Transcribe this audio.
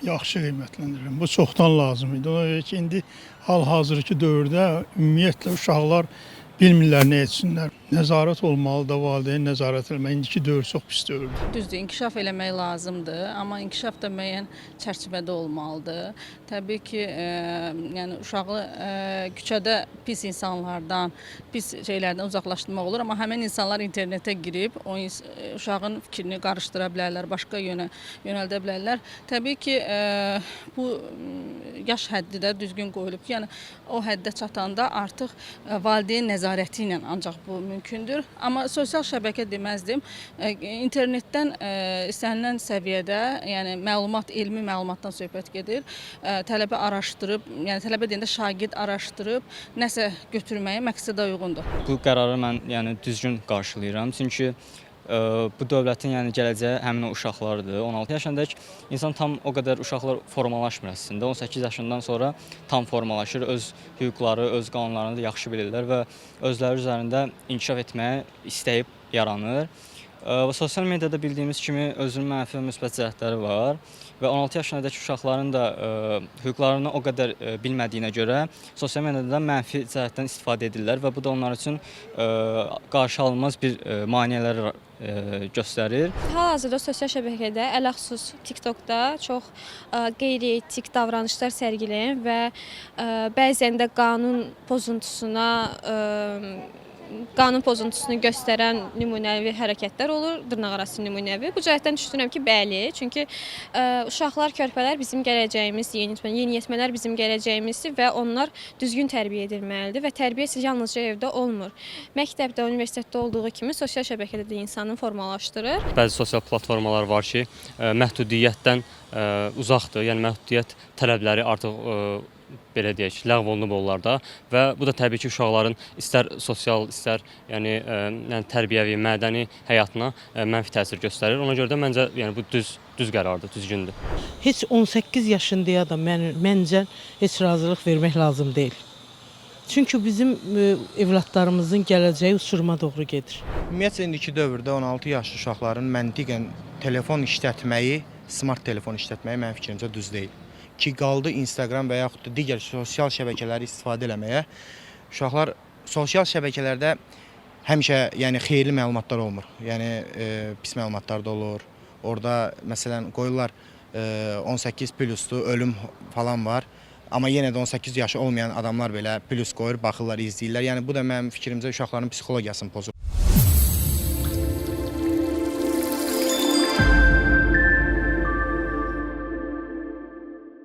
yaxşı qiymətləndirirəm. Bu çoxdan lazım idi. Ona görə ki, indi hal-hazırki dövrdə ümumiyyətlə uşaqlar bilmirlər nə etsinlər. Nəzarət olmalıdır, valideyn nəzarət etməli. İndiki dövr çox pis dövrdür. Düzdür, inkişaf eləmək lazımdır, amma inkişaf da müəyyən çərçivədə olmalıdır. Təbii ki, yəni uşağı küçədə pis insanlardan, pis şeylərdən uzaqlaşdırmaq olur, amma həmin insanlar internetə girib uşağın fikrini qarışdıra bilərlər, başqa yönə yönəldə bilərlər. Təbii ki, bu yaş həddi də düzgün qoyulub ki, yəni o həddə çatanda artıq valideyn nəzarəti ilə ancaq bu mümkündür. Amma sosial şəbəkə deməzdim. İnternetdən istənilən səviyyədə, yəni elmi məlumatdan söhbət gedir. Tələbə araşdırıb, yəni tələbə deyəndə şagird araşdırıb nəsə götürməyə məqsədə uyğundur. Bu qərarı mən düzgün qarşılayıram. Çünki bu dövlətin gələcəyi həmin o uşaqlardır. 16 yaşındakı insan tam o qədər uşaqlar formalaşmır əslində. 18 yaşından sonra tam formalaşır, öz hüquqları, öz qanunlarını da yaxşı bilirlər və özləri üzərində inkişaf etməyə istəyib yaranır. Sosial mediada bildiyimiz kimi özünün mənfi və müsbət cəhətləri var və 16 yaşındakı uşaqların da hüquqlarını o qədər bilmədiyinə görə sosial mediada mənfi cəhətdən istifadə edirlər və bu da onlar üçün qarşıalınmaz bir maneələr göstərir. Hal-hazırda sosial şəbəkədə, ələxüsus TikTokda çox qeyri-etik davranışlar sərgiləyən və bəzən də qanun pozuntusunu göstərən nümunəvi hərəkətlər olur, dırnaqarası nümunəvi. Bu cəhətdən düşünürəm ki, bəli, çünki uşaqlar, körpələr bizim gələcəyimiz, yeniyetmələr bizim gələcəyimizdir və onlar düzgün tərbiyə edilməlidir və tərbiyə yalnızca evdə olmur. Məktəbdə, universitetdə olduğu kimi sosial şəbəkədə də insanı formalaşdırır. Bəzi sosial platformalar var ki, məhdudiyyətdən uzaqdır, yəni məhdudiyyət tələbləri artıq belə deyək, ləğv olunub onlarda və bu da təbii ki, uşaqların istər sosial, istər tərbiyəvi, mədəni həyatına mənfi təsir göstərir. Ona görə də məncə bu düz qərardır, düzgündür. Heç 18 yaşındaya da məncə heç razılıq vermək lazım deyil. Çünki bizim evladlarımızın gələcəyi uçuruma doğru gedir. Ümumiyyətlə, indiki dövrdə 16 yaşlı uşaqların məntiqən telefon işlətməyi, smart telefon işlətməyi mənim fikrimcə düz deyil. Ki, qaldı Instagram və yaxud da digər sosial şəbəkələri istifadə eləməyə. Uşaqlar sosial şəbəkələrdə həmişə xeyirli məlumatlar olmur. Pis məlumatlar da olur. Orada məsələn qoyurlar 18 plusdur, ölüm falan var. Amma yenə də 18 yaşı olmayan adamlar belə plus qoyur, baxırlar, izləyirlər. Bu da mənim fikrimcə uşaqların psixologiyasını pozur.